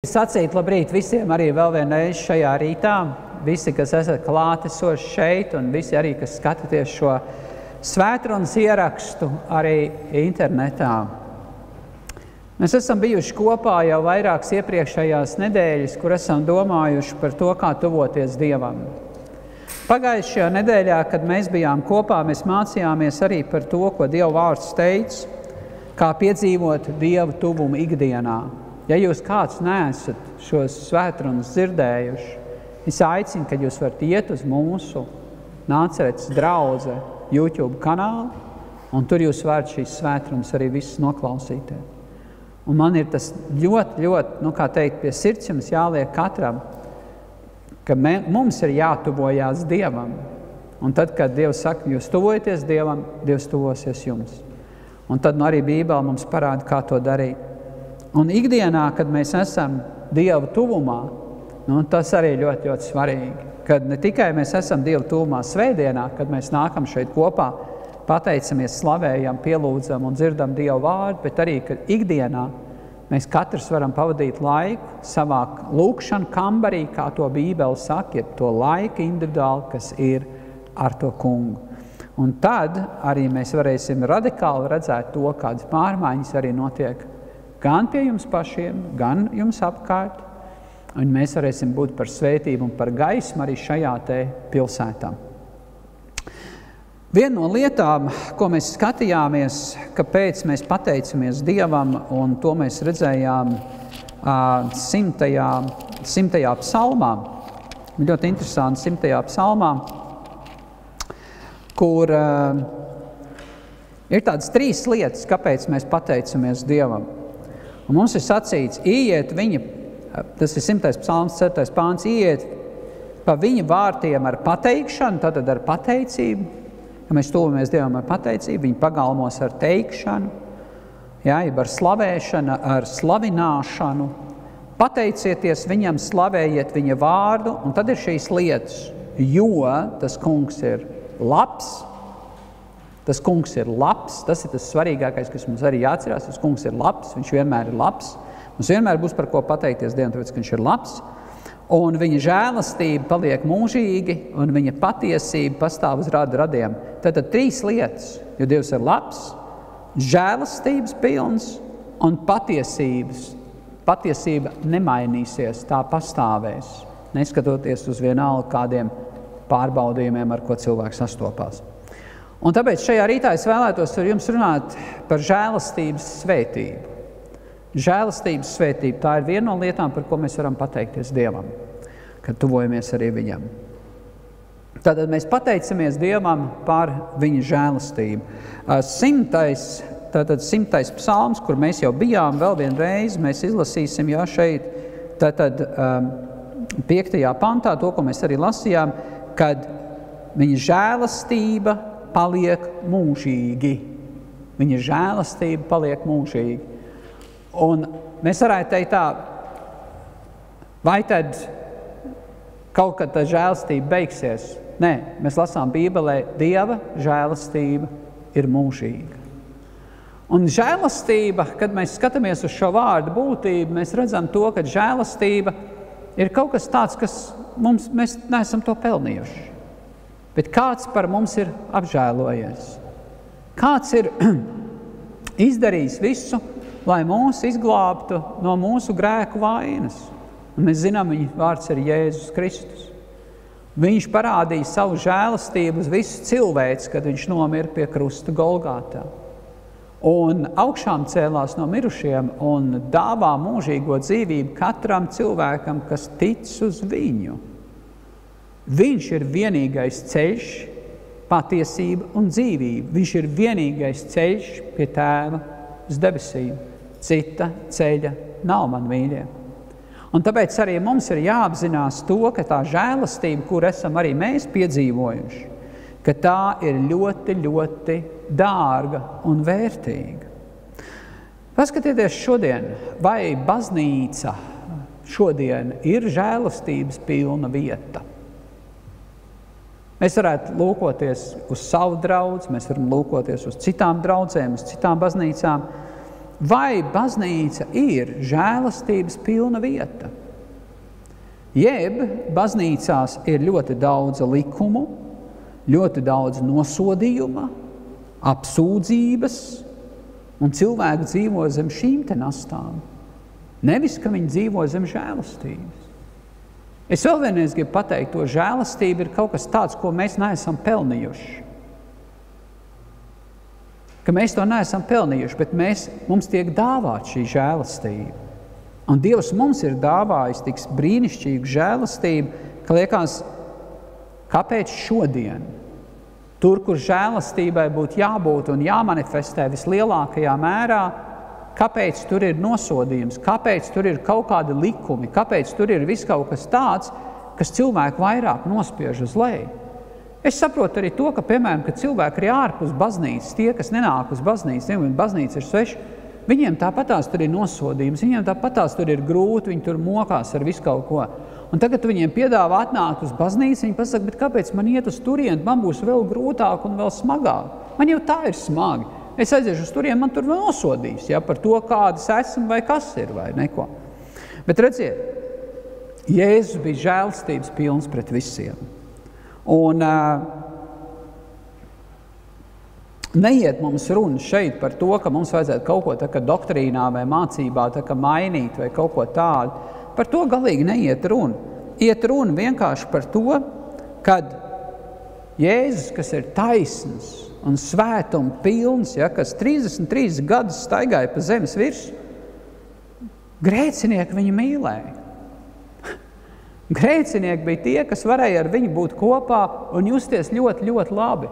sacīt labrīt visiem arī vēl vienreiz šajā rītā, visi, kas esat klātesoši šeit, un visi arī, kas skatāties šo svētrunas ierakstu arī internetā. Mēs esam bijuši kopā jau vairākas iepriekšējās nedēļas, kur esam domājuši par to, kā tuvoties Dievam. Pagājušajā nedēļā, kad mēs bijām kopā, mēs mācījāmies arī par to, ko Dieva vārds teica, kā piedzīvot Dieva tuvumu ikdienā. Ja jūs kāds neesat šos svētrunas dzirdējuši, es aicinu, ka jūs varat iet uz mūsu Nāceretes draudze YouTube kanālu, un tur jūs varat šīs svētrunas arī visas noklausīties. Un man ir tas ļoti, kā teikt, pie sirds jums jāliek katram, ka mums ir jātuvojās Dievam. Un tad, kad Dievs saka, jūs tuvojaties Dievam, Dievs tuvosies jums. Un tad arī Bībele mums parāda, kā to darīt. Un ikdienā, kad mēs esam Dieva tuvumā, tas arī ļoti svarīgi. Kad ne tikai mēs esam Dieva tuvumā svētdienā, kad mēs nākam šeit kopā, pateicamies, slavējam, pielūdzam un dzirdam Dieva vārdu, bet arī, kad ikdienā mēs katrs varam pavadīt laiku savā lūkšanu kambarī, kā to Bībele saka, ir to laiku individuāli, kas ir ar to kungu. Un tad arī mēs varēsim radikāli redzēt to, kādas pārmaiņas arī notiek gan pie jums pašiem, gan jums apkārt, un mēs varēsim būt par svētību un par gaismu arī šajā te pilsētā. Viena no lietām, ko mēs skatījāmies, kāpēc mēs pateicamies Dievam, un to mēs redzējām 100. psalmā, ļoti interesanti 100. psalmā, kur ir tādas 3 lietas, kāpēc mēs pateicamies Dievam. Un mums ir sacīts, ieiet viņa, tas ir 100. psalms, 4. pāns, ieiet pa viņa vārtiem ar pateikšanu, tātad ar pateicību. Ja mēs tuvamies Dievam ar pateicību, viņa pagalmos ar teikšanu, ar slavēšanu, ar slavināšanu. Pateicieties viņam, slavējiet viņa vārdu, un tad ir šīs lietas, jo tas kungs ir labs. Tas kungs ir labs, tas ir tas svarīgākais, kas mums arī jāatcerās. Tas kungs ir labs, viņš vienmēr ir labs. Mums vienmēr būs par ko pateikties Dievam, tāpēc, ka viņš ir labs. Un viņa žēlastība paliek mūžīgi, un viņa patiesība pastāv uz radu radiem. Tātad 3 lietas, jo Dievs ir labs, žēlastības pilns un patiesības. Patiesība nemainīsies, tā pastāvēs, neskatoties uz vienalga kādiem pārbaudījumiem, ar ko cilvēks sastopās. Un tāpēc šajā rītā es vēlētos ar jums runāt par žēlastības svētību. Žēlastības svētība, tā ir viena no lietām, par ko mēs varam pateikties Dievam, kad tuvojamies arī viņam. Tātad mēs pateicamies Dievam par viņa žēlastību. 100. psalms, kur mēs jau bijām vēl vienreiz, mēs izlasīsim šeit, tātad 5. pantā, to, ko mēs arī lasījām, kad viņa žēlastība paliek mūžīgi. Viņa žēlastība paliek mūžīgi. Un mēs varētu teikt tā, vai tad kaut kad tā žēlastība beigsies? Nē, mēs lasām Bībelē, Dieva žēlastība ir mūžīga. Un žēlastība, kad mēs skatāmies uz šo vārdu būtību, mēs redzam to, ka žēlastība ir kaut kas tāds, kas mēs neesam to pelnījuši. Bet kāds par mums ir apžēlojies? Kāds ir izdarījis visu, lai mūs izglābtu no mūsu grēku vainas. Un mēs zinām, viņa vārds ir Jēzus Kristus. Viņš parādīja savu žēlastību uz visu cilvēci, kad viņš nomira pie krusta Golgātā. Un augšām cēlās no mirušiem un dāvā mūžīgo dzīvību katram cilvēkam, kas tic uz viņu. Viņš ir vienīgais ceļš, patiesība un dzīvība. Viņš ir vienīgais ceļš pie Tēva uz debesīm. Cita ceļa nav, man mīļie. Un tāpēc arī mums ir jāapzinās to, ka tā žēlastība, kur esam arī mēs piedzīvojuši, ka tā ir ļoti dārga un vērtīga. Paskatieties šodien, vai baznīca šodien ir žēlastības pilna vieta. Mēs varētu lūkoties uz savu draudzi, mēs varam lūkoties uz citām draudzēm, uz citām baznīcām, vai baznīca ir žēlastības pilna vieta? Jeb baznīcās ir ļoti daudz likumu, ļoti daudz nosodījuma, apsūdzības, un cilvēki dzīvo zem šīm te nastām. Nevis, ka viņi dzīvo zem žēlastības. Es vēl vienreiz gribu pateikt, to žēlastība ir kaut kas tāds, ko mēs neesam pelnījuši. Ka mēs to neesam pelnījuši, bet mums tiek dāvāt šī žēlastība. Un Dievs mums ir dāvājis tik brīnišķīgu žēlastību, ka liekas, kāpēc šodien? Tur, kur žēlastībai būtu jābūt un jāmanifestē vislielākajā mērā, kāpēc tur ir nosodījums, kāpēc tur ir kaut kādi likumi, kāpēc tur ir viss kaut kas tāds, kas cilvēku vairāk nospiež uz leju. Es saprotu arī to, ka, piemēram, kad cilvēki ir ārpus baznīcas, tie, kas nenāk uz baznīcu, tiem, baznīca ir sveša, viņiem tāpatās tur ir nosodījums, viņiem tāpatās tur ir grūti, viņi tur mokās ar visu kaut ko. Un tagad viņiem piedāvā atnākt uz baznīcu, viņi pasaka, bet kāpēc man iet uz turieni, man būs vēl grūtāk un vēl smagāk. Man jau tā ir smagi. Es aiziešu uz turieni, man tur vēl nosodīs, ja, par to, kādas esmu vai kas ir, vai neko. Bet redziet, Jēzus bija žēlastības pilns pret visiem. Un neiet mums runa šeit par to, ka mums vajadzētu kaut ko tā kā doktrīnā vai mācībā tā kā mainīt vai kaut ko tādu. Par to galīgi neiet runa. Iet runa vienkārši par to, kad Jēzus, kas ir taisns un svētuma pilns, ja, kas 33 gadus staigāja pa zemes virsmu, grēcinieki viņu mīlēja. Grēcinieki bija tie, kas varēja ar viņu būt kopā un justies ļoti, ļoti labi.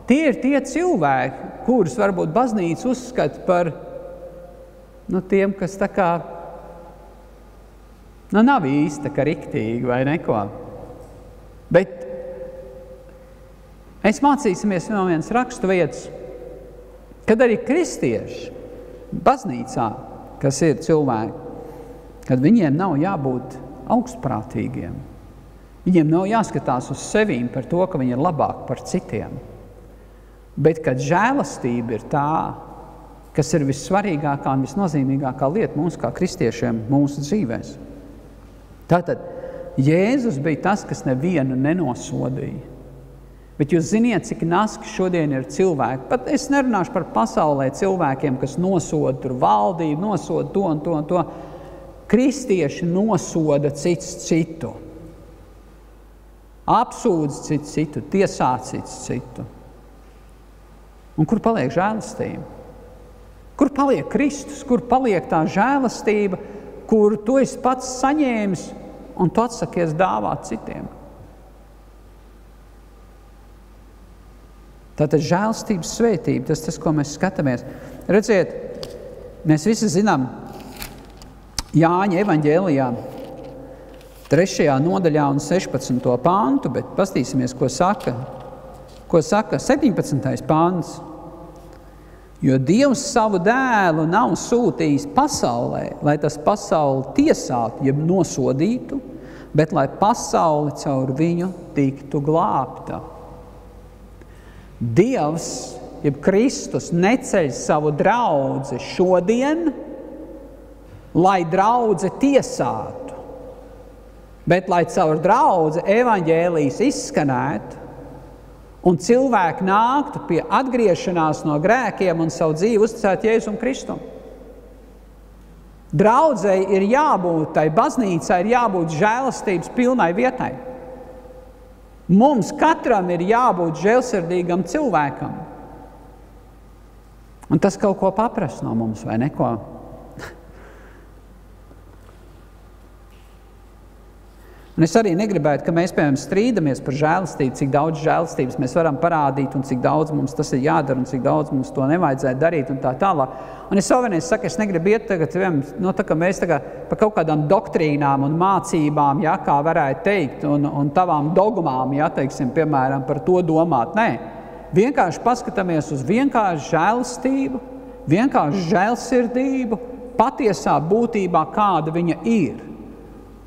Tie ir tie cilvēki, kurus varbūt baznīca uzskata par tiem, kas tā kā nav īsti tā kā riktīgi vai neko. Bet mēs mācīsimies no vienas rakstu vietas, kad arī kristieši baznīcā, kas ir cilvēki, kad viņiem nav jābūt augstprātīgiem. Viņiem nav jāskatās uz sevīm par to, ka viņi ir labāk par citiem. Bet, kad žēlastība ir tā, kas ir vissvarīgākā un visnozīmīgākā lieta mums kā kristiešiem mūsu dzīvēs. Tātad Jēzus bija tas, kas nevienu nenosodīja. Bet jūs ziniet, cik naski šodien ir cilvēki. Pat es nerunāšu par pasaulē cilvēkiem, kas nosoda tur valdību, nosoda to un to un to. Kristieši nosoda cits citu. Apsūdz cits citu, tiesā cits citu. Un kur paliek žēlastība? Kur paliek Kristus? Kur paliek tā žēlastība, kur tu esi pats saņēmis un tu atsakies dāvāt citiem? Tātad žēlastības svētība, tas, ko mēs skatāmies. Redziet, mēs visi zinām Jāņa evaņģēlijā 3. nodaļā un 16. pāntu, bet pastīsimies, ko saka 17. pāns. Jo Dievs savu dēlu nav sūtījis pasaulē, lai tas pasauli tiesātu, jeb nosodītu, bet lai pasauli caur viņu tiktu glābta. Dievs, jeb Kristus, neceļ savu draudzi šodien, lai draudze tiesātu, bet lai caur draudzi evaņģēlijs izskanētu un cilvēki nāktu pie atgriešanās no grēkiem un savu dzīvi uzticētu Jēzum Kristum. Draudzei ir jābūt, tai baznīcai ir jābūt žēlastības pilnai vietai. Mums katram ir jābūt žēlsirdīgam cilvēkam. Un tas kaut ko paprasa no mums, vai neko? Un es arī negribētu, ka mēs, piemēram, strīdamies par žēlastību, cik daudz žēlastības mēs varam parādīt un cik daudz mums tas ir jādara un cik daudz mums to nevajadzētu darīt un tā tālāk. Un es savukārt saku, es negribu iet tagad, tā kā mēs tagad par kaut kādām doktrīnām un mācībām, ja, kā varētu teikt, un tavām dogmām, ja, teiksim, piemēram, par to domāt. Nē, vienkārši paskatāmies uz vienkārši žēlastību, vienkārši žēlsirdību, patiesā būtībā, kāda viņa ir.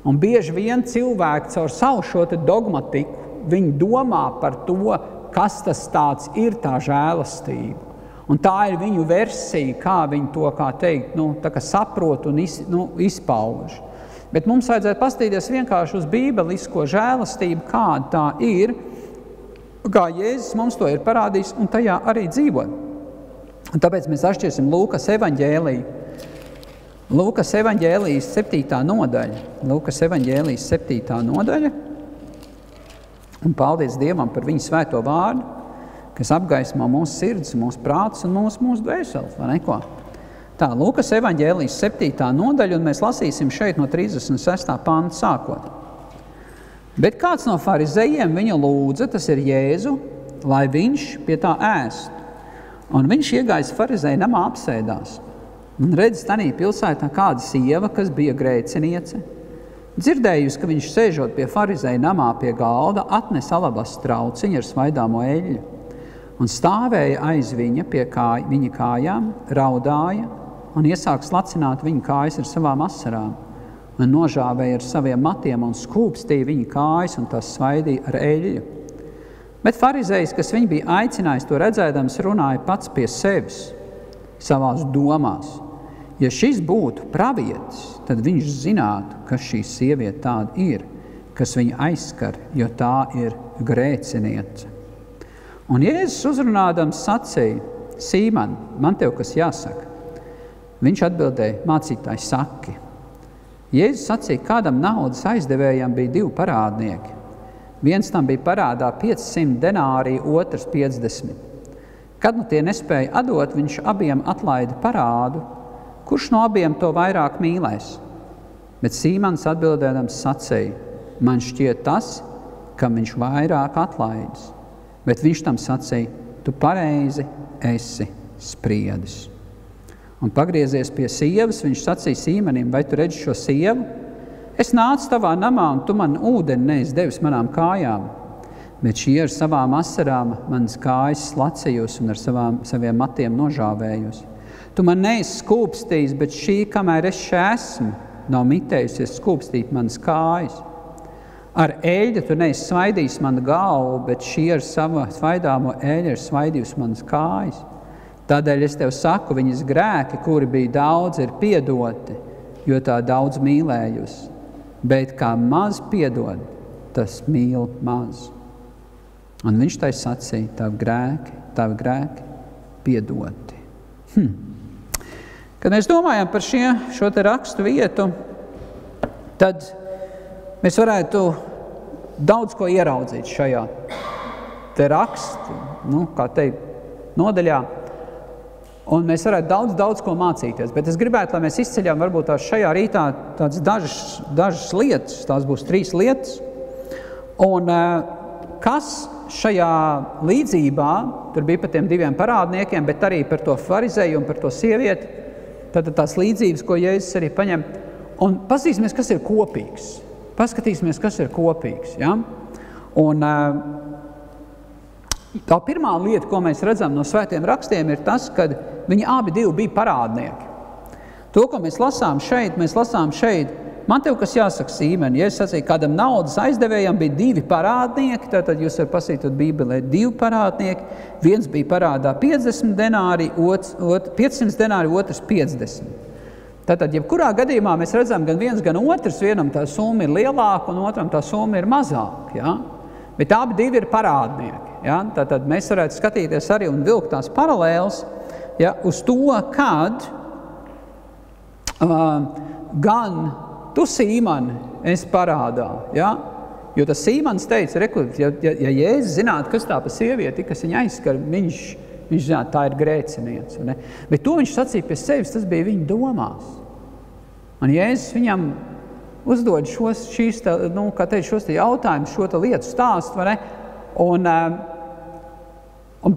Un bieži vien cilvēki caur savu šo te dogmatiku, viņi domā par to, kas tas tāds ir tā žēlastība. Un tā ir viņu versija, kā viņi to, kā teikt, tā kā saprot un izpauž. Bet mums vajadzētu pastīties vienkārši uz bībelisko žēlastību, kāda tā ir, kā Jēzus mums to ir parādījis un tajā arī dzīvot. Un tāpēc mēs atšķirsim Lūkas evaņģēliju. Lūkas evaņģēlijas 7. nodaļa. Lūkas evaņģēlijas 7. nodaļa. Un paldies Dievam par viņu svēto vārdu, kas apgaismo mūsu sirdis, mūsu prātus un mūsu dvēseles, vai neko? Tā, Lūkas evaņģēlijas 7. nodaļa, un mēs lasīsim šeit no 36. panta sākot. Bet kāds no farizejiem viņu lūdza, tas ir Jēzu, lai viņš pie tā ēst. Un viņš iegājis farizeja namā apsēdās. Un redz, tanī pilsētā kāda sieva, kas bija grēciniece. Dzirdējusi, ka viņš sēžot pie farizeja namā pie galda, atnes alabastru trauciņu ar svaidāmo eļļu un stāvēja aiz viņa pie viņa kājām, raudāja un iesāk slacināt viņa kājas ar savām asarām un nožāvēja ar saviem matiem un skūpstīja viņa kājas un tās svaidīja ar eļļu. Bet farizejs, kas viņu bija aicinājis to redzēdams, runāja pats pie sevis, savās domās. Ja šis būtu pravietis, tad viņš zinātu, kas šī sieviete tāda ir, kas viņu aizskar, jo tā ir grēciniece. Un Jēzus uzrunādams sacīja, Sīman, man tev kas jāsaka. Viņš atbildēja, mācītāji saki. Jēzus sacīja, kādam naudas aizdevējam bija 2 parādnieki. Viens tam bija parādā 500 denāriju, otrs 50. Kad tie nespēja atdot, viņš abiem atlaida parādu. Kurš no abiem to vairāk mīlēs? Bet Sīmans atbildēdams sacīja, man šķiet tas, kam viņš vairāk atlaidis. Bet viņš tam sacīja, tu pareizi esi spriedis. Un pagriezies pie sievas, viņš sacīja Sīmanim, vai tu redzi šo sievu? Es nācu tavā namā, un tu man ūdeni neesi devis manām kājām. Bet šī ar savām asarām manas kājas slacījusi un ar saviem matiem nožāvējusi. Tu man neesi skūpstījis, bet šī, kamēr es esmu, nav mitējusies skūpstīt manas kājas. Ar eļļu tu neesi svaidījis manu galvu, bet šī ar savu svaidāmo eļļu ir svaidījusi manas kājas. Tādēļ es tev saku, viņas grēki, kuri bija daudz, ir piedoti, jo tā daudz mīlējusi. Bet kā maz piedod, tas mīl maz. Un viņš tai sacīja, tavi grēki piedoti. Kad mēs domājam par šo te rakstu vietu, tad mēs varētu daudz ko ieraudzīt šajā te rakstu, kā teikt, nodaļā, un mēs varētu daudz ko mācīties. Bet es gribētu, lai mēs izceļam varbūt šajā rītā tādas dažas lietas, tās būs 3 lietas, un kas šajā līdzībā, tur bija par tiem 2 parādniekiem, bet arī par to farizeju un par to sievieti, tad tās līdzības, ko Jēzus arī paņem, un paskatīsimies, kas ir kopīgs. Paskatīsimies, kas ir kopīgs. Ja? Un tā pirmā lieta, ko mēs redzam no svētiem rakstiem, ir tas, ka viņi abi bija parādnieki. To, ko mēs lasām šeit, man tev kas jāsaka, Sīmeni, ja es sacīju, kādam naudas aizdevējam bija 2 parādnieki, tad jūs varat pasītot Bībelē 2 parādnieki, viens bija parādā 50 denāri, 500 denāri, otrs 50. Tātad, jebkurā gadījumā mēs redzam gan viens, gan otrs, vienam tā summa ir lielāka un otram tā summa ir mazāka, ja? Bet abi 2 ir parādnieki, ja? Tātad mēs varētu skatīties arī un vilkt tās paralēles, ja? Uz to, kad gan tu, Sīmani, esi parādā, ja? Jo tas Sīmans teica, ja Jēzus zinātu, kas tā pa sievieti, kas viņa aizskar, viņš zinātu, tā ir grēciniece. Ne? Bet to viņš sacīja pie sevis, tas bija viņa domās. Un Jēzus viņam uzdod šos jautājumus, šo lietu stāstu, vai ne? Un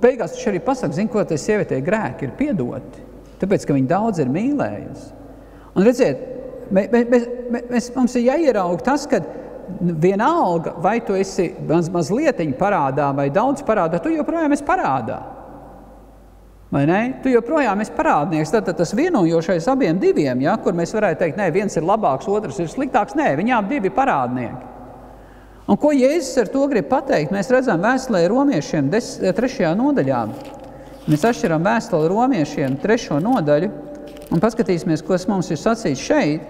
beigās viņš arī pasaka, zin, ko tai sievietei grēki ir piedoti, tāpēc, ka viņa daudz ir mīlējusi. Un redziet, mums ir jāierauga tas, ka vienalga, vai tu esi mazlietiņ parādā vai daudz parādā, tu joprojām esi parādā. Vai ne? Tu joprojām esi parādnieks. Tad tas vienojošais abiem 2, ja, kur mēs varētu teikt, viens ir labāks, otrs ir sliktāks. Viņām 2 parādnieki. Un ko Jēzus ar to grib pateikt? Mēs redzam vēstulē romiešiem 3. nodaļā. mēs atšķiram vēstuli romiešiem 3. nodaļu un paskatīsimies, ko mums ir sacīts šeit.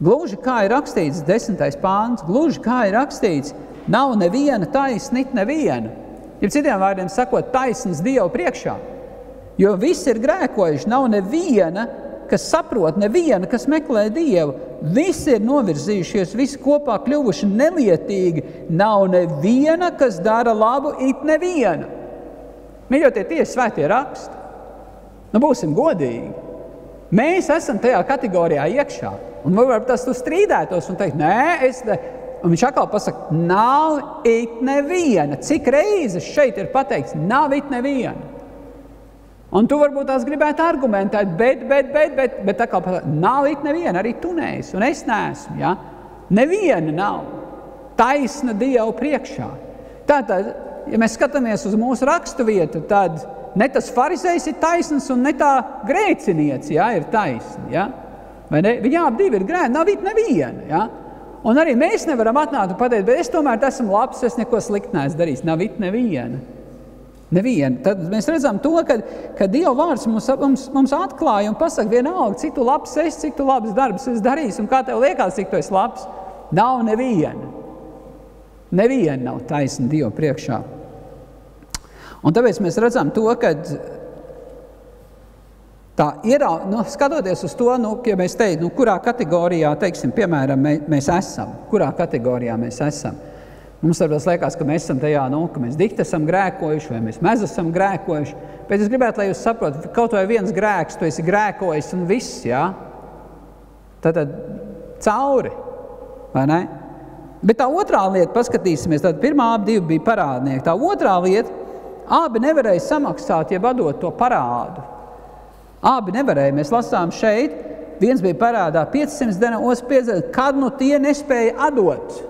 Gluži kā ir rakstīts 10. pāns, gluži kā ir rakstīts, nav neviena taisna, neviena. Ja citiem vārdiem sakot, taisns Dievu priekšā. Jo visi ir grēkojuši, nav neviena, kas saprot, neviena, kas meklē Dievu. Visi ir novirzījušies, visi kopā kļuvuši nelietīgi. Nav neviena, kas dara labu, it neviena. Mīļotie, tie ir svētie raksti. Nu, būsim godīgi. Mēs esam tajā kategorijā iekšā. Un varbūt tas tu strīdētos un teikt, nē, un viņš atkal pasaka, nav it neviena. Cik reizes šeit ir pateikts, nav it neviena. Un tu varbūt tās gribētu argumentēt, bet atkal pasaka, nav it neviena, arī tu neesi, un es neesmu, ja? Neviena nav taisna Dievu priekšā. Tātad, ja mēs skatāmies uz mūsu rakstu vietu, tad ne tas farizejs ir taisns un ne tā grēcinieci, ja, ir taisni, ja? Vai ne? Viņi abi divi ir grēni, nav it neviena, ja? Un arī mēs nevaram atnākt un pateikt, bet es tomēr esmu labs, es neko sliktu neesmu darījis, nav it neviena. Neviena. Tad mēs redzam to, ka Dieva vārds mums atklāja un pasaka vienalga, cik tu labs esi, cik tu labs darbs esi darījis un kā tev liekas, cik tu esi labs. Nav neviena. Neviena nav taisna Dievu priekšā. Un tāpēc mēs redzam to, ka tā ir, skatoties uz to, ja mēs teiktu, kurā kategorijā, teiksim, piemēram, mēs esam, kurā kategorijā mēs esam. Mums varbūt liekas, ka mēs esam tajā, ka mēs dikti esam grēkojuši vai mēs maz esam grēkojuši, bet es gribētu, lai jūs saprotat, kaut vai viens grēks, tu esi grēkojis un viss, jā? Tad cauri, vai ne? Bet tā otrā lieta, paskatīsimies, tad pirmā abi divi bija parādnieki. Tā otrā lieta, abi nevarēja samaksāt, jeb atdot to parādu. Abi nevarēja, mēs lasām šeit, viens bija parādā 500 denari, otrs 50, kad nu tie nespēja atdot.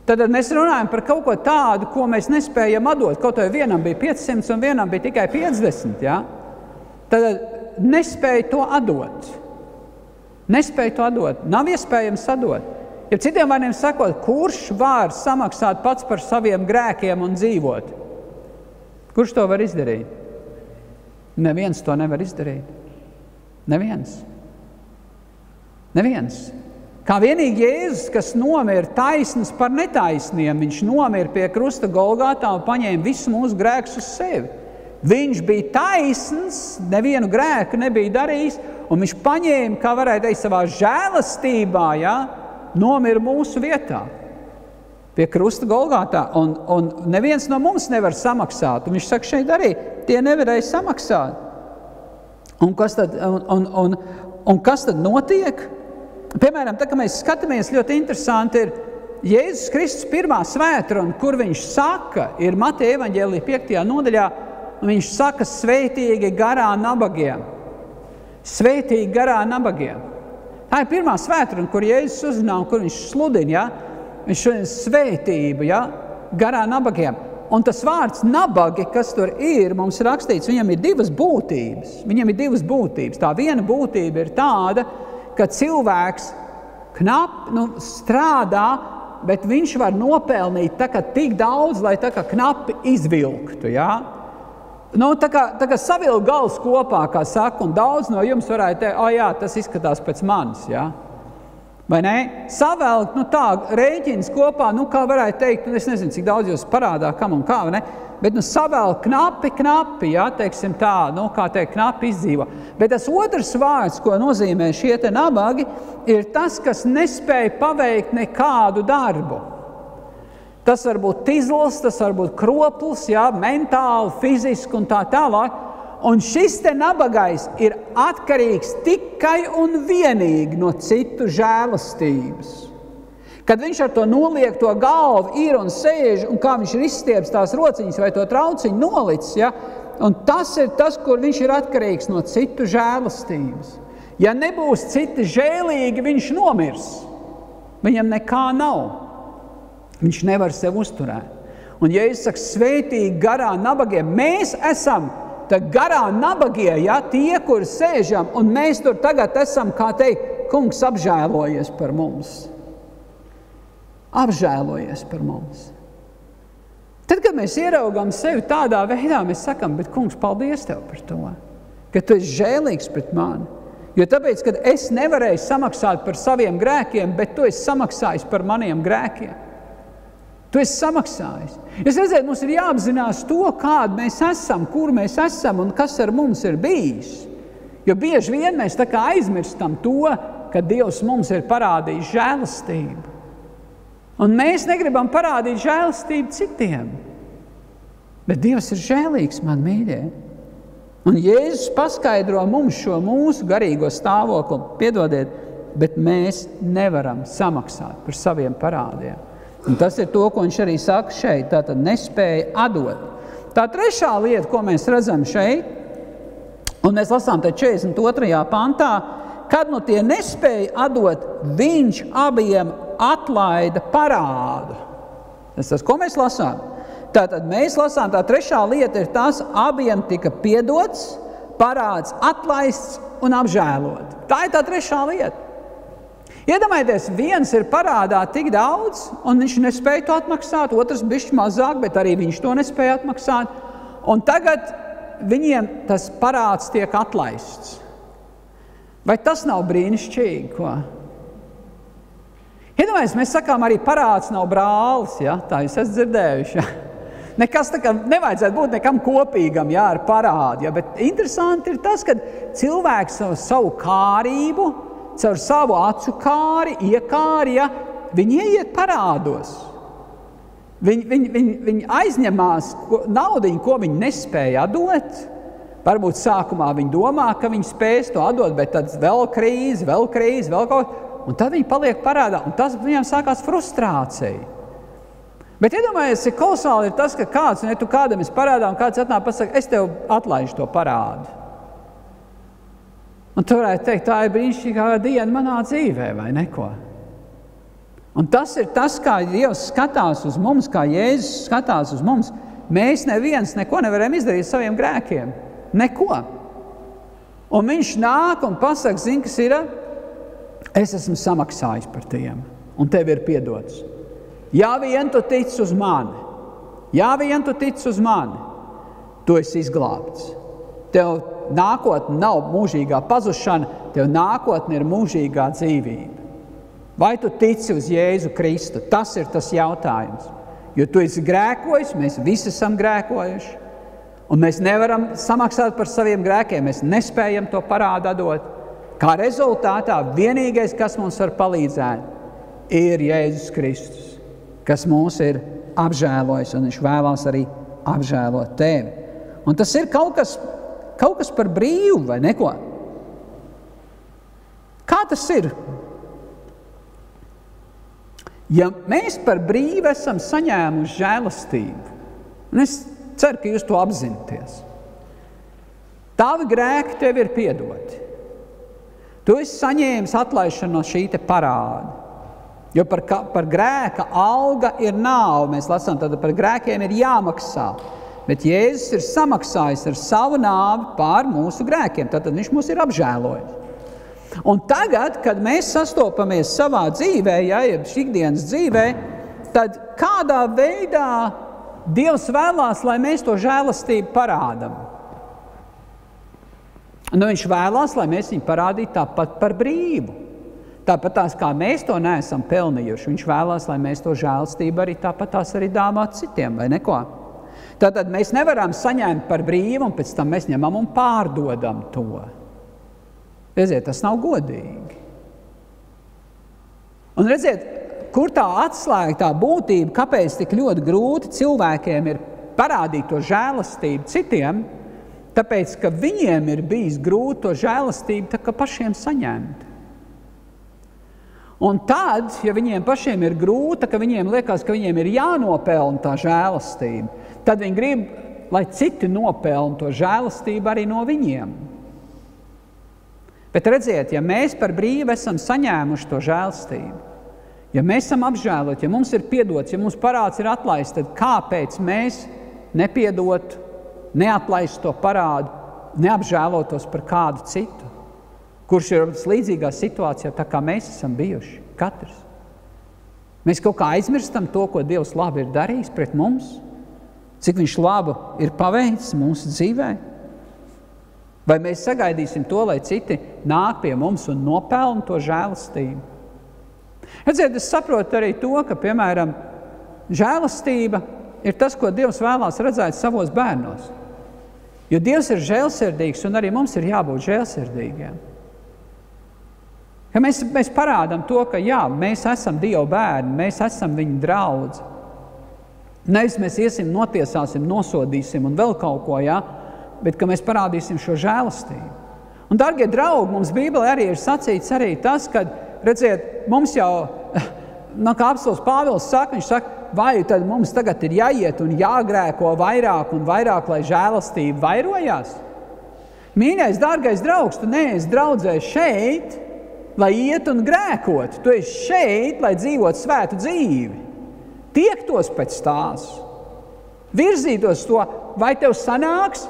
Tad mēs runājam par kaut ko tādu, ko mēs nespējam atdot. Kaut vai vienam bija 500 un vienam bija tikai 50, ja? Tad nespēja to atdot. Nespēja to atdot. Nav iespējams atdot. Ja citiem vārdiem sakot, kurš var samaksāt pats par saviem grēkiem un dzīvot? Kurš to var izdarīt? Neviens to nevar izdarīt. Neviens. Neviens. Kā vienīgi Jēzus, kas nomira taisns par netaisniem, viņš nomira pie krusta Golgātā un paņēma visu mūsu grēkus uz sevi. Viņš bija taisns, nevienu grēku nebija darījis, un viņš paņēma, kā varētu teikt, savā žēlastībā, ja, nomira mūsu vietā pie krusta Golgātā, un neviens no mums nevar samaksāt. Un viņš saka, šeit arī tie nevarēja samaksāt. Un kas tad notiek? Piemēram, tā, ka mēs skatāmies, ļoti interesanti ir Jēzus Kristus pirmā svētruna, kur viņš saka, ir Mateja evaņģēlija 5. nodaļā, un viņš saka, svētīgi garā nabagiem. Svētīgi garā nabagiem. Tā ir pirmā svētruna, kur Jēzus uzrunā un kur viņš sludina, ja? Viņš šodien svētību, ja? Garā nabagiem. Un tas vārds nabagi, kas tur ir, mums rakstīts, viņam ir divas būtības. Viņam ir divas būtības. Tā viena būtība ir tāda, ka cilvēks strādā, bet viņš var nopelnīt tik daudz, lai knapi izvilktu, ja? Tā kā savilk galus kopā, kā saka, un daudz no jums varētu teikt, jā, tas izskatās pēc manis, ja? Vai ne? Savelk, tā, rēķins kopā, kā varētu teikt, es nezinu, cik daudz jūs parādā, kam un kā, vai ne? Bet savelk knapi, ja, teiksim tā, kā teikt, knapi izdzīvo. Bet tas otrs vārds, ko nozīmē šie te nabagi, ir tas, kas nespēja paveikt nekādu darbu. Tas var būt tizls, tas var būt kropls, ja, mentāli, fiziski un tā tālāk. Un šis te nabagais ir atkarīgs tikai un vienīgi no citu žēlastības. Kad viņš ar to noliek to galvu, ir un sēž, un kā viņš ir izstieps tās rociņas vai to trauciņu nolicis, ja? Un tas ir tas, kur viņš ir atkarīgs no citu žēlastības. Ja nebūs citi žēlīgi, viņš nomirs. Viņam nekā nav. Viņš nevar sev uzturēt. Un ja es saku svētīgi garā nabagiem, mēs esam garā nabagie, ja, tie, kur sēžam, un mēs tur tagad esam, kā teikt, kungs apžēlojies par mums. Apžēlojies par mums. Tad, kad mēs ieraugām sevi tādā veidā, mēs sakam, bet kungs, paldies tev par to, ka tu esi žēlīgs pret mani. Jo tāpēc, kad es nevarēju samaksāt par saviem grēkiem, bet tu esi samaksājis par maniem grēkiem. Tu esi samaksājis. Es redzēju, mums ir jāapzinās to, kāda mēs esam, kur mēs esam un kas ar mums ir bijis. Jo bieži vien mēs tā kā aizmirstam to, ka Dievs mums ir parādījis žēlastību. Un mēs negribam parādīt žēlastību citiem. Bet Dievs ir žēlīgs, man mīļie. Un Jēzus paskaidro mums šo mūsu garīgo stāvokli. Piedodiet, bet mēs nevaram samaksāt par saviem parādiem. Un tas ir to, ko viņš arī saka šeit. Tātad nespēja atdot. Tā trešā lieta, ko mēs redzam šeit, un mēs lasām te 42. pantā, kad nu tie nespēja atdot, viņš abiem atlaida parādu. Tas, ko mēs lasām? Tātad mēs lasām, tā trešā lieta ir tas, abiem tika piedots, parāds atlaists un apžēlot. Tā ir tā trešā lieta. Iedomājieties, viens ir parādā tik daudz, un viņš nespēja to atmaksāt, otrs bišķi mazāk, bet arī viņš to nespēja atmaksāt. Un tagad viņiem tas parāds tiek atlaists. Vai tas nav brīnišķīgi, ko? Iedomājieties, mēs sakām, arī parāds nav brālis, ja? Tā jūs esat dzirdējuši, ja? Nekas tā kā nevajadzētu būt nekam kopīgam, jā, ar parādu, ja? Bet interesanti ir tas, ka cilvēks savu kārību, caur savu acu kāri, iekāri, ja? Viņi ieiet parādos. Viņi aizņemās naudiņu, ko viņi nespēja atdot. Varbūt sākumā viņi domā, ka viņi spēs to atdot, bet tad vēl krīze, vēl kaut ko. Un tad viņi paliek parādā, un tas viņam sākās frustrācija. Bet iedomājies, cik kolosāli ir tas, ka kāds, tu kādam esi parādā, un kāds atnāk pasaka, es tev atlaižu to parādu. Un tu varētu teikt, tā ir brīnišķīgā diena manā dzīvē, vai neko? Un tas ir tas, kā Dievs skatās uz mums, kā Jēzus skatās uz mums. Mēs neviens neko nevaram izdarīt saviem grēkiem. Neko. Un viņš nāk un pasaka, zini, kas ir? Es esmu samaksājis par tiem, un tev ir piedots. Ja vien tu tic uz mani, tu esi izglābts. Tev nākotne nav mūžīgā pazušana, tev nākotne ir mūžīgā dzīvība. Vai tu tici uz Jēzu Kristu? Tas ir tas jautājums. Jo tu esi grēkojis, mēs visi esam grēkojuši, un mēs nevaram samaksāt par saviem grēkiem, mēs nespējam to parādu atdot. Kā rezultātā vienīgais, kas mums var palīdzēt, ir Jēzus Kristus, kas mūs ir apžēlojis, un viņš vēlās arī apžēlot tevi. Un tas ir kaut kas par brīvu, vai neko? Kā tas ir? Ja mēs par brīvu esam saņēmuši žēlastību, un es ceru, ka jūs to apzināties, tavi grēki tev ir piedoti. Tu esi saņēmis atlaišanu no šī te parāda. Jo par grēka alga ir nāve. Mēs lasām, tad par grēkiem ir jāmaksā. Bet Jēzus ir samaksājis ar savu nāvi pār mūsu grēkiem. Tad viņš mūs ir apžēlojis. Un tagad, kad mēs sastopamies savā dzīvē, ja ikdienas dzīvē, tad kādā veidā Dievs vēlās, lai mēs to žēlastību parādam? Viņš vēlās, lai mēs viņu parādītu tāpat par brīvu. Tāpat tās, kā mēs to neesam pelnījuši, viņš vēlās, lai mēs to žēlastību arī tāpat tās arī dāvāt citiem, vai neko? Tātad mēs nevaram saņemt par brīvu, un pēc tam mēs ņemam un pārdodam to. Redziet, tas nav godīgi. Un redziet, kur tā atslēga, tā būtība, kāpēc tik ļoti grūti cilvēkiem ir parādīt to žēlastību citiem, tāpēc, ka viņiem ir bijis grūti to žēlastību tā kā pašiem saņemt. Un tad, ja viņiem pašiem ir grūta, ka viņiem liekas, ka viņiem ir jānopelna tā žēlastība, tad viņi grib, lai citi nopelna to žēlastību arī no viņiem. Bet redziet, ja mēs par brīvu esam saņēmuši to žēlastību, ja mēs esam apžēloti, ja mums ir piedots, ja mums parāds ir atlaists, tad kāpēc mēs nepiedot, neatlaist to parādu, neapžēlotos par kādu citu? Kurš ir līdzīgā situācijā, tā kā mēs esam bijuši, katrs. Mēs kaut kā aizmirstam to, ko Dievs labi ir darījis pret mums. cik viņš labu ir paveicis mūsu dzīvē? Vai mēs sagaidīsim to, lai citi nāk pie mums un nopelna to žēlastību? Redziet, es saprotu arī to, ka, piemēram, žēlastība ir tas, ko Dievs vēlās redzēt savos bērnos. Jo Dievs ir žēlsirdīgs, un arī mums ir jābūt žēlsirdīgiem. Ka mēs parādām to, ka jā, mēs esam Dieva bērni, mēs esam viņa draudzi. Nevis mēs iesim, notiesāsim, nosodīsim un vēl kaut ko, jā, bet ka mēs parādīsim šo žēlastību. Un, dargie draugi, mums Bībelē arī ir sacīts arī tas, ka, redziet, mums jau, kā apostols Pāvils saka, viņš saka, vai tad mums tagad ir jāiet un jāgrēko vairāk un vairāk, lai žēlastība vairojās? Mīļais, dārgais draugs, tu neesi draudzē šeit, lai iet un grēkot. Tu esi šeit, lai dzīvot svētu dzīvi. Tiektos pēc tās. Virzītos to, vai tev sanāks?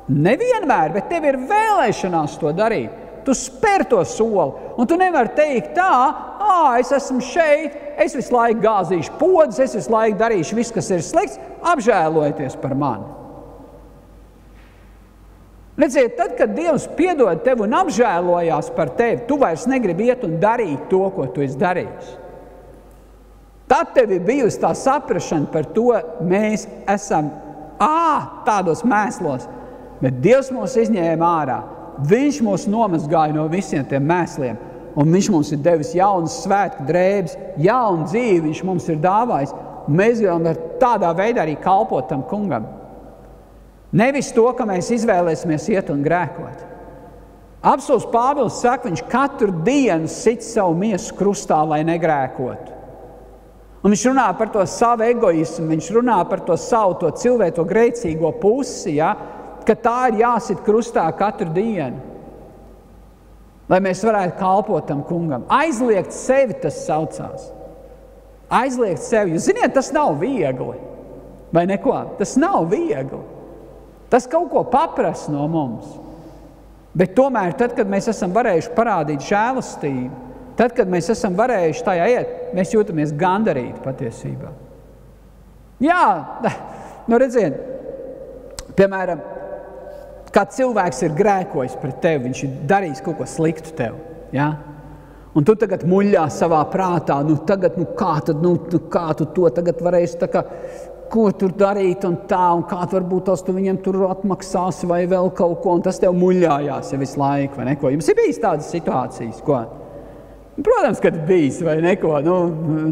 Nevienmēr, bet tev ir vēlēšanās to darīt. Tu spēr to soli, un tu nevari teikt tā, es esmu šeit, es visu laiku gāzīšu podus, es visu laiku darīšu visu, kas ir slikts, apžēlojieties par mani. Redziet, tad, kad Dievs piedod tev un apžēlojās par tevi, tu vairs negribi iet un darīt to, ko tu esi darījis. Tad tev ir bijusi tā saprašana par to, mēs esam tādos mēslos, bet Dievs mūs izņēma ārā. Viņš mūs nomazgāja no visiem tiem mēsliem, un viņš mums ir devis jaunas svētku drēbes, jaunu dzīvi viņš mums ir dāvājis, un mēs gribam tādā veidā arī kalpot tam kungam. Nevis to, ka mēs izvēlēsimies iet un grēkot. Apostols Pāvils saka, viņš katru dienu sit savu miesu krustā, lai negrēkotu. Un viņš runā par to savu egoismu, viņš runā par to savu to cilvēku, to grēcīgo pusi, ja, ka tā ir jāsit krustā katru dienu, lai mēs varētu kalpot tam kungam. Aizliegt sevi tas saucās. Aizliegt sevi. Jūs ziniet, tas nav viegli. Vai neko? Tas nav viegli. Tas kaut ko paprasa no mums. Bet tomēr, tad, kad mēs esam varējuši parādīt žēlastību, tad, kad mēs esam varējuši tajā iet, mēs jūtamies gandarīti patiesībā. Jā, redziet, piemēram, kā cilvēks ir grēkojis pret tevi, viņš ir darījis kaut ko sliktu tev, ja? Un tu tagad muļļā savā prātā, kā tu to tagad varēsi tā kā, ko tur darīt un tā, un kā varbūt tos tu viņiem tur atmaksāsi vai vēl kaut ko, un tas tev muļļājās ja visu laiku, vai neko. Jums ir bijis tādas situācijas, ko? Protams, kad bijis, vai neko,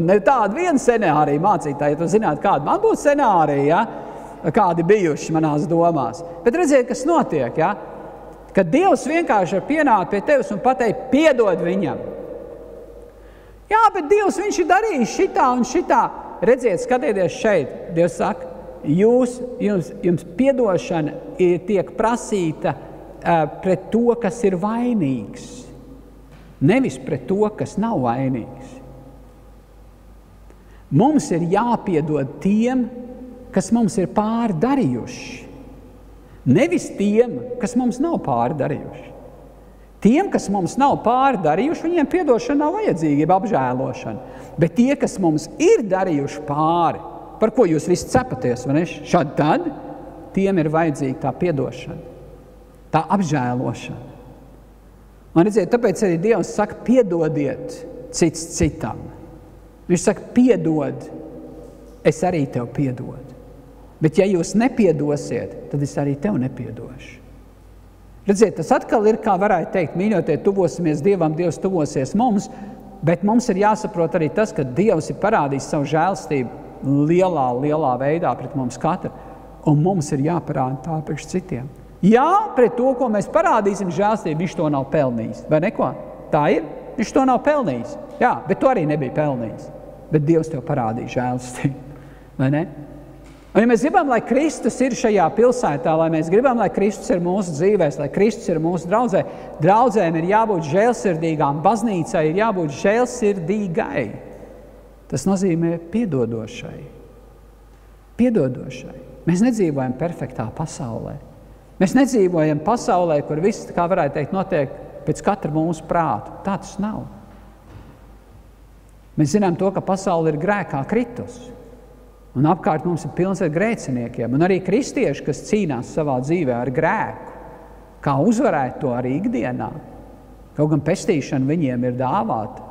ne tāda viena scenārija mācītāja, ja tu zinātu, kāda man būtu scenārija, ja? Kādi bijuši manās domās. Bet redziet, kas notiek, ja? Kad Dievs vienkārši var pienākt pie tevis un pateikt, piedod viņam. Jā, bet Dievs, viņš ir darījis šitā un šitā. Redziet, skatieties šeit. Dievs saka, jums piedošana tiek prasīta pret to, kas ir vainīgs. Nevis pret to, kas nav vainīgs. Mums ir jāpiedod tiem, kas mums ir pāri darījuši. Nevis tiem, kas mums nav pāri darījuši. Tiem, kas mums nav pāri darījuši, viņiem piedošana nav vajadzīga, apžēlošana. Bet tie, kas mums ir darījuši pāri, par ko jūs visi cepaties, vai ne? Šad tad, tiem ir vajadzīga tā piedošana, tā apžēlošana. Un redziet, tāpēc arī Dievs saka, piedodiet cits citam. Viņš saka, piedod, es arī tev piedodu. Bet ja jūs nepiedosiet, tad es arī tev nepiedošu. Redziet, tas atkal ir, kā varētu teikt, mīļotie, tuvosimies Dievam, Dievs tuvosies mums, bet mums ir jāsaprot arī tas, ka Dievs ir parādījis savu žēlstību lielā veidā pret mums katru, un mums ir jāparāda tā priekš citiem. Jā, pret to, ko mēs parādīsim žēlstību, viņš to nav pelnījis, vai neko? Tā ir, viņš to nav pelnījis. Jā, bet tu arī nebija pelnījis, bet Dievs tev parādīja žēlstību, vai ne? Un ja mēs gribam, lai Kristus ir šajā pilsētā, lai mēs gribam, lai Kristus ir mūsu dzīvēs, lai Kristus ir mūsu draudzē, draudzēm ir jābūt žēlsirdīgām, baznīcai ir jābūt žēlsirdīgai. Tas nozīmē piedodošai. Piedodošai. Mēs nedzīvojam perfektā pasaulē. Mēs nedzīvojam pasaulē, kur viss, kā varētu teikt, notiek pēc katra mūsu prātu. Tā tas nav. Mēs zinām to, ka pasaule ir grēkā kritusi. Un apkārt mums ir pilns ar grēciniekiem. Un arī kristieši, kas cīnās savā dzīvē ar grēku, kā uzvarēt to arī ikdienā. Kaut gan pestīšana viņiem ir dāvāta,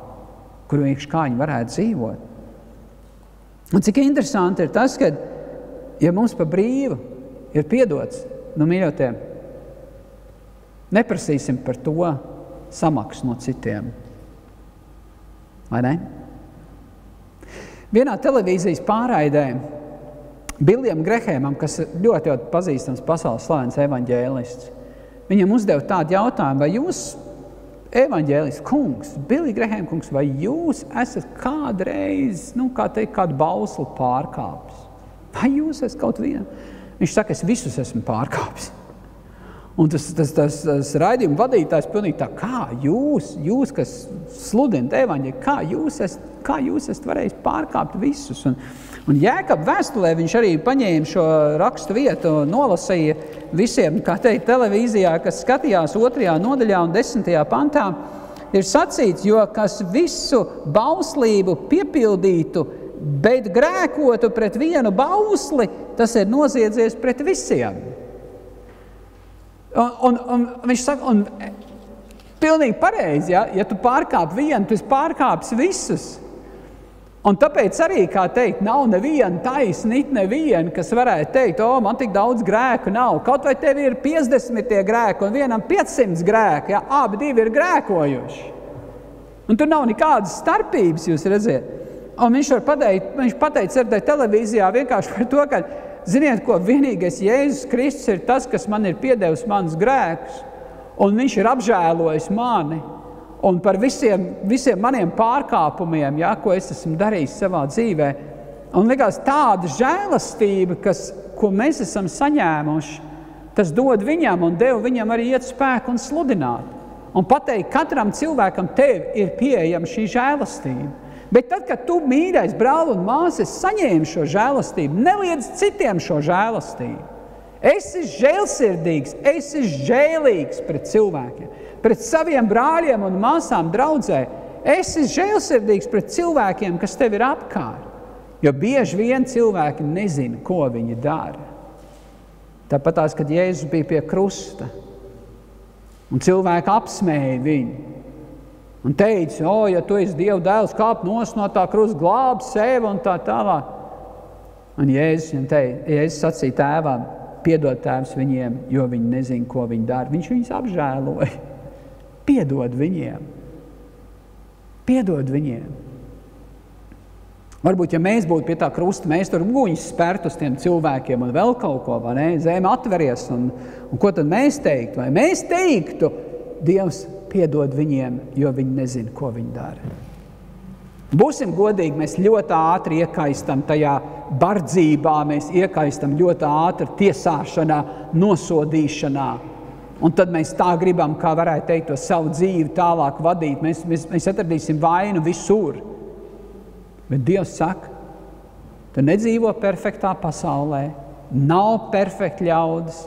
kur vienkārši kā viņi varētu dzīvot. Un cik interesanti ir tas, ka, ja mums pa brīvu ir piedots, mīļotie, neprasīsim par to samaksu no citiem. Vai ne? Vienā televīzijas pārraidē Biljam Grehēmam, kas ļoti pazīstams pasaules slavens evaņģēlists, viņam uzdeva tādu jautājumu, vai jūs, evaņģēlists kungs, Billy Grehēm kungs, vai jūs esat kādreiz, kādu bauslu pārkāpis? Vai jūs esat kaut vienu? Viņš saka, es visus esmu pārkāpis. Un tas raidījuma vadītājs pilnīgi tā, kā jūs, kas sludinat evaņģēli, kā jūs esat varējis pārkāpt visus? Un Jēkab vēstulē viņš arī paņēma šo rakstu vietu, nolasīja visiem, kā teikt, televīzijā, kas skatījās 2. nodaļā un 10. pantā, ir sacīts, jo kas visu bauslību piepildītu, bet grēkotu pret vienu bausli, tas ir noziedzies pret visiem. Un viņš saka, un pilnīgi pareizi, ja tu pārkāp vienu, tu pārkāpsi visus. Un tāpēc arī, kā teikt, nav neviena taisnīt, neviena, kas varētu teikt, man tik daudz grēku nav. Kaut vai tev ir 50 grēku un vienam 500 grēku, ja, abi divi ir grēkojuši. Un tur nav nekādas starpības, jūs redziet. Un viņš pateica arī televīzijā vienkārši par to, ka ziniet, ko vienīgais Jēzus Kristus ir tas, kas man ir piedevis manus grēkus, un viņš ir apžēlojis mani, un par visiem maniem pārkāpumiem, ja, ko es esmu darījis savā dzīvē. Un likās tāda žēlastība, ko mēs esam saņēmuši, tas dod viņam un deva viņam arī iet spēku un sludināt. Un pateikt, katram cilvēkam tev ir pieejama šī žēlastība. Bet tad, kad tu, mīļais brāl un māsas, saņēmi šo žēlastību, neliedz citiem šo žēlastību. Esi žēlsirdīgs, esi žēlīgs pret cilvēkiem, pret saviem brāļiem un māsām draudzē. Esi žēlsirdīgs pret cilvēkiem, kas tev ir apkārt. Jo bieži vien cilvēki nezina, ko viņi dara. Tāpat tās, kad Jēzus bija pie krusta, un cilvēki apsmēja viņu, un teica, ja tu esi Dieva dēls, kāp nost no tā krusta, glābi sevi un tā tālāk. Un Jēzus sacīja tēvam, piedod tēvs viņiem, jo viņi nezina, ko viņi dara. Viņš viņus apžēloja. Piedod viņiem. Piedod viņiem. Varbūt, ja mēs būtu pie tā krusta, mēs tur guņus spērt uz tiem cilvēkiem un vēl kaut ko, vai ne? Zeme atveries, un ko tad mēs teiktu? Vai mēs teiktu, Dievs piedod viņiem, jo viņi nezina, ko viņi dara. Būsim godīgi, mēs ļoti ātri iekaistam tajā bardzībā, mēs iekaistam ļoti ātri tiesāšanā, nosodīšanā. Un tad mēs tā gribam, kā varētu teikt, to savu dzīvi tālāk vadīt. Mēs atradīsim vainu visur. Bet Dievs saka, tu nedzīvo perfektā pasaulē, nav perfekti ļaudis,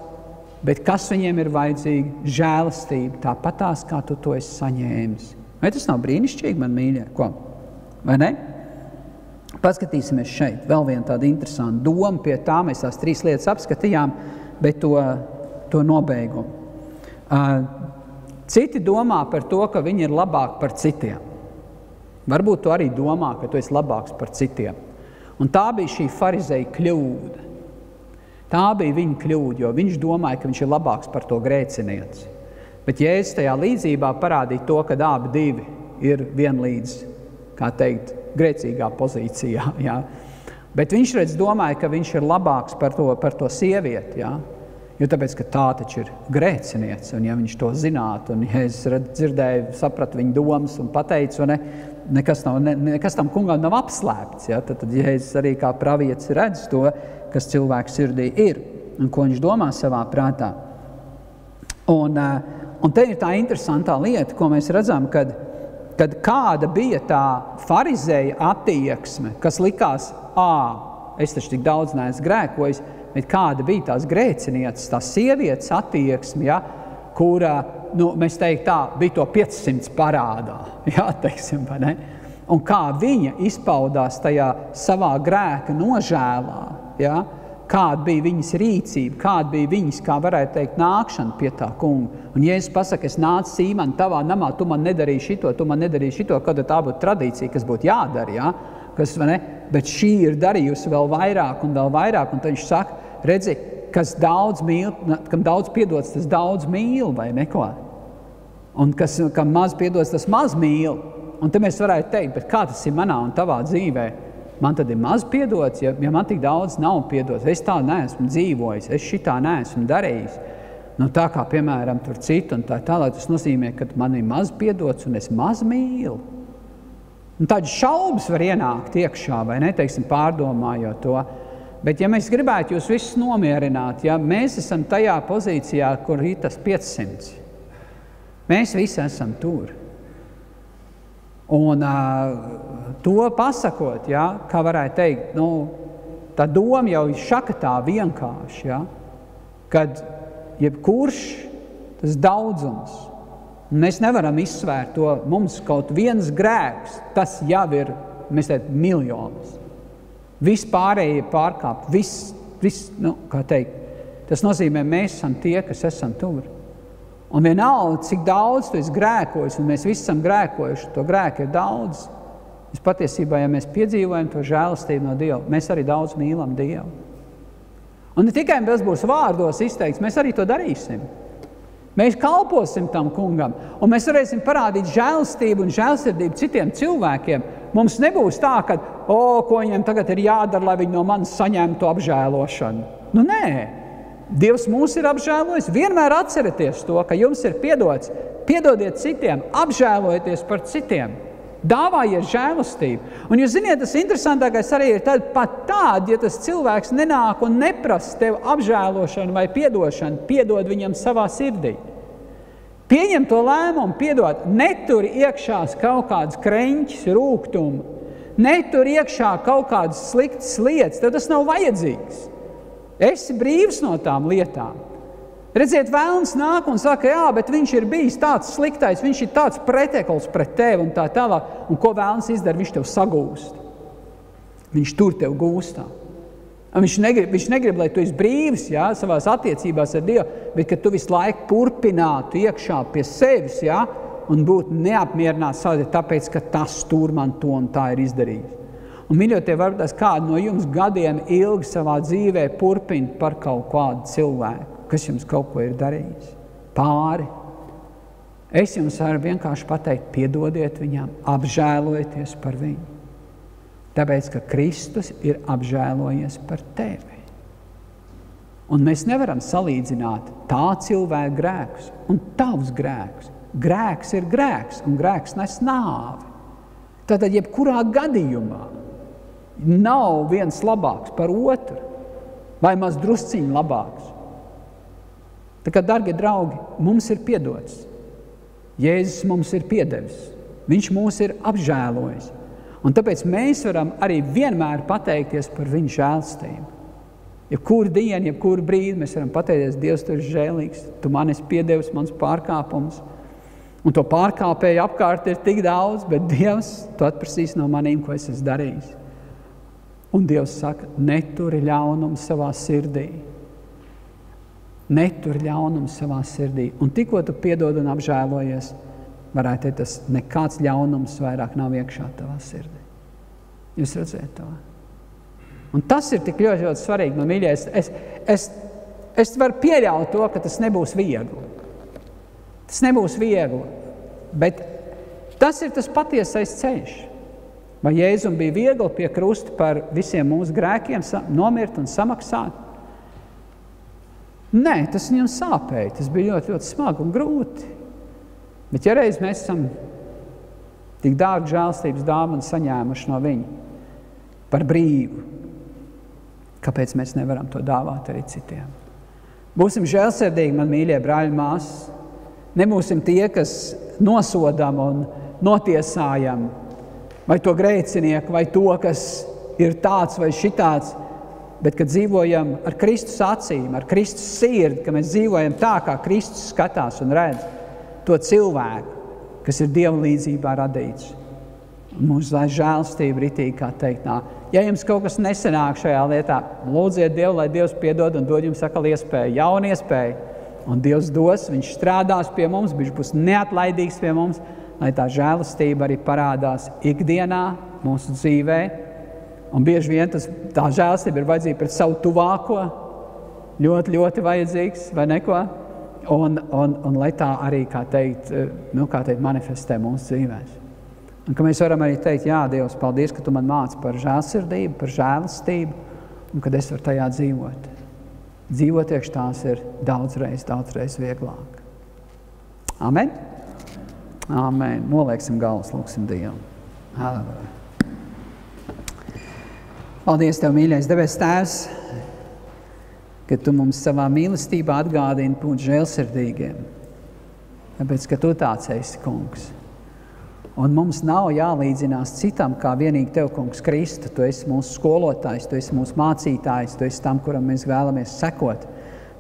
bet kas viņiem ir vajadzīgi? Žēlastība, tāpatās, kā tu to esi saņēmis. Vai tas nav brīnišķīgi, man mīļie? Ko? Vai ne? Paskatīsimies šeit. Vēl viena tāda interesanta doma pie tā. Mēs tās 3 lietas apskatījām, bet to nobeigumu. Citi domā par to, ka viņi ir labāki par citiem. Varbūt tu arī domā, ka tu esi labāks par citiem. Un tā bija šī farizeja kļūda. Tā bija viņa kļūda, jo viņš domāja, ka viņš ir labāks par to grēcinieci. Bet Jēzus tajā līdzībā parādīja to, ka abi divi ir vienlīdz, kā teikt, grēcīgā pozīcijā. Ja? Bet viņš domāja, ka viņš ir labāks par to sievieti. Ja? Jo tāpēc, ka tā taču ir grēciniece, un ja viņš to zinātu, un Jēzus dzirdēja, saprata viņa domas un pateica, nekas tam kungam nav apslēpts. Ja? Tad Jēzus arī kā pravietis redz to, kas cilvēku sirdī ir, un ko viņš domā savā prātā. Un te ir tā interesantā lieta, ko mēs redzam, kad kāda bija tā farizeja attieksme, kas likās, es taču tik daudz neesmu grēkojis, bet kāda bija tās grēcinieces, tās sievietes attieksme, ja, kura, mēs teikt tā, bija to 500 parādā, ja, teiksim, vai ne? un kā viņa izpaudās tajā savā grēka nožēlā, ja? Kāda bija viņas rīcība, kāda bija viņas, kā varētu teikt, nākšana pie tā kunga. Un Jēzus pasaka, es nācu Sīmani tavā namā, tu man nedarīji šito, kad tā būtu tradīcija, kas būtu jādara, ja? Kas, vai ne? Bet šī ir darījusi vēl vairāk, un tad viņš saka, redzi, kas daudz mīl, kam daudz piedots, tas daudz mīl, vai neko? Un kam maz piedots, tas maz mīl. Un te mēs varētu teikt, bet kā tas ir manā un tavā dzīvē? Man tad ir maz piedots, ja man tik daudz nav piedots. Es tā neesmu dzīvojis, es šitā neesmu darījis. Nu, tā kā, piemēram, tur citu un tā tālāk, tas nozīmē, ka man ir maz piedots un es maz mīlu. Un tādas šaubas var ienākt iekšā, vai ne, teiksim, pārdomājot to. Bet, ja mēs gribētu jūs visus nomierināt, ja mēs esam tajā pozīcijā, kur ir tas 500, mēs visi esam tur. Un to pasakot, ja, kā varētu teikt, tā doma jau ir šakatā vienkārši, ja, kad jebkurš tas daudzums, mēs nevaram izsvērt to, mums kaut viens grēks, tas jau ir, mēs teikt, miljonus. Viss pārējie pārkāpt, viss, kā teikt, tas nozīmē, mēs esam tie, kas esam tur. Un vienalga, cik daudz tu esi grēkojis, un mēs visi esam grēkojuši, to grēku ir daudz. Mēs patiesībā, ja mēs piedzīvojam to žēlastību no Dieva, mēs arī daudz mīlam Dievu. Un ne tikai tas būs vārdos izteikts, mēs arī to darīsim. Mēs kalposim tam kungam, un mēs varēsim parādīt žēlastību un žēlsirdību citiem cilvēkiem. Mums nebūs tā, ka, ko viņiem tagad ir jādara, lai viņi no manis saņemtu apžēlošanu. Nu, nē. Dievs mūs ir apžēlojis. Vienmēr atcerieties to, ka jums ir piedots. Piedodiet citiem, apžēlojieties par citiem. Dāvājiet žēlastību. Un jūs ziniet, tas interesantākais arī ir pat tād, ja tas cilvēks nenāk un neprasa tev apžēlošanu vai piedošanu, piedod viņam savā sirdī. Pieņem to lēmumu, piedod. Netur iekšās kaut kādas kreņķis, rūgtumu. Netur iekšā kaut kādas sliktas lietas. Tev tas nav vajadzīgs. Esi brīvs no tām lietām. Redziet, vēlns nāk un saka, jā, bet viņš ir bijis tāds sliktais, viņš ir tāds pretekls pret tevi un tā tālāk. Un ko vēlns izdara? Viņš tev sagūst. Viņš tur tev gūstā. Un viņš negrib, lai tu esi brīvs, jā, savās attiecībās ar Dievu, bet ka tu visu laiku turpinātu iekšā pie sevis, jā, un būtu neapmierināts tāpēc, ka tas tur man to un tā ir izdarījis. Un, mīļotie, varbūt kādu no jums gadiem ilgi savā dzīvē purpina par kaut kādu cilvēku, kas jums kaut ko ir darījis. Pāri. Es jums varu vienkārši pateikt, piedodiet viņam, apžēlojieties par viņu. Tāpēc, ka Kristus ir apžēlojies par tevi. Un mēs nevaram salīdzināt tā cilvēka grēkus un tavus grēkus. Grēks ir grēks, un grēks nes nāvi. Tātad, jebkurā gadījumā, nav viens labāks par otru, vai maz drusciņi labāks. Tā kā, dargie draugi, mums ir piedots. Jēzus mums ir piedevis. Viņš mūs ir apžēlojis. Un tāpēc mēs varam arī vienmēr pateikties par viņu žēlstību. Jebkuru dienu, jebkuru brīdi mēs varam pateikties, Dievs, tu esi žēlīgs, tu man esi piedevis mans pārkāpums. Un to pārkāpēju apkārt ir tik daudz, bet Dievs, tu atprasīs no manīm, ko es esmu darījis. Un Dievs saka, neturi ļaunumu savā sirdī. Neturi ļaunumu savā sirdī. Un tikko tu piedod un apžēlojies, varētu teikt, tas nekāds ļaunums vairāk nav iekšā tavā sirdī. Jūs redzēt to? Un tas ir tik ļoti, ļoti svarīgi, man mīļie. Es varu pieļaut to, ka tas nebūs viegli. Tas nebūs viegli, bet tas ir tas patiesais ceļš. Vai Jēzum bija viegli pie krusta par visiem mūsu grēkiem nomirt un samaksāt? Nē, tas viņam sāpēja. Tas bija ļoti, ļoti smagi un grūti. Bet ja reiz mēs esam tik dārgu žēlstības dāvanu saņēmuši no viņa par brīvu, kāpēc mēs nevaram to dāvāt arī citiem? Būsim žēlsirdīgi, man mīļie brāļi māsas. Nebūsim tie, kas nosodam un notiesājam vai to grēcinieku, vai to, kas ir tāds vai šitāds, bet kad dzīvojam ar Kristus acīm, ar Kristus sirdi, ka mēs dzīvojam tā, kā Kristus skatās un redz to cilvēku, kas ir Dieva līdzībā radīts. Mums lai žēlastība ritīgi, kā teikt, nāk. Ja jums kaut kas nesanāk šajā lietā, lūdziet Dievu, lai Dievs piedod un dod jums atkal iespēju, jaunu iespēju. Un Dievs dos, viņš strādās pie mums, viņš būs neatlaidīgs pie mums, lai tā žēlastība arī parādās ikdienā mūsu dzīvē. Un bieži vien tā žēlastība ir vajadzīga pret savu tuvāko, ļoti, ļoti vajadzīgs, vai neko? Un lai tā arī, kā teikt, manifestē mūsu dzīvēs. Un ka mēs varam arī teikt, jā, Dievs, paldies, ka tu man māci par žēlsirdību, par žēlastību, un kad es varu tajā dzīvot. Dzīvot iekš tās ir daudzreiz vieglāk. Amen? Amen. Nolieksim galvas, lūksim Dievu. Halleluja. Paldies Tev, mīļais debes Tēvs, ka Tu mums savā mīlestībā atgādini būt žēlsirdīgiem. Tāpēc, ka Tu tāds esi, kungs. Un mums nav jālīdzinās citam, kā vienīgi Tev, kungs, Kristu. Tu esi mūsu skolotājs, Tu esi mūsu mācītājs, Tu esi tam, kuram mēs vēlamies sekot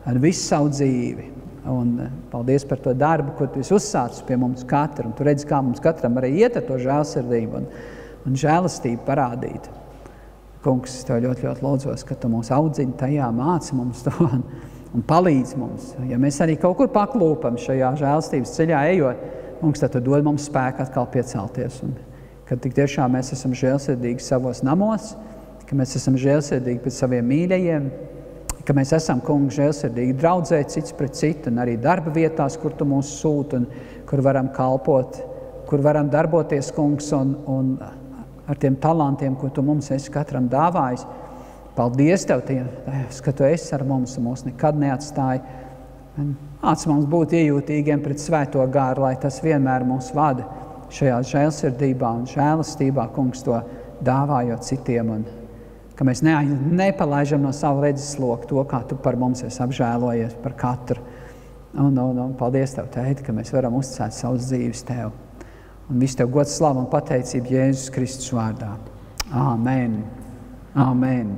ar visu savu dzīvi. Un paldies par to darbu, ko Tu esi uzsācis pie mums katru. Un Tu redzi, kā mums katram arī iet ar to žēlsirdību un žēlastību parādīt. Kungs, Tev ļoti lūdzos, ka Tu mūs audzini tajā, māci mums to un palīdz mums. Ja mēs arī kaut kur paklūpam šajā žēlastības ceļā ejot, Kungs, tad Tu dod mums spēku atkal piecelties. Un kad tik tiešām mēs esam žēlsirdīgi savos namos, ka mēs esam žēlsirdīgi pret saviem mīļajiem, ka mēs esam, kungs, žēlsirdīgi draudzē cits pret citu un arī darba vietās, kur Tu mūs sūti un kur varam kalpot, kur varam darboties, kungs, un ar tiem talantiem, ko Tu mums esi katram dāvājis. Paldies Tev, Tēvs, ka Tu esi ar mums un mūs nekad neatstāji. Māci mums būt iejūtīgiem pret svēto gāru, lai tas vienmēr mūs vada šajā žēlsirdībā un žēlastībā, kungs, to dāvājot citiem, un ka mēs nepalaižam no savu redzesloku to, kā Tu par mums esi apžēlojies par katru. Un paldies Tev, Tēti, ka mēs varam uzticēt savus dzīves Tev. Un visu Tev gods, slavu un pateicību Jēzus Kristus vārdā. Āmen. Āmen.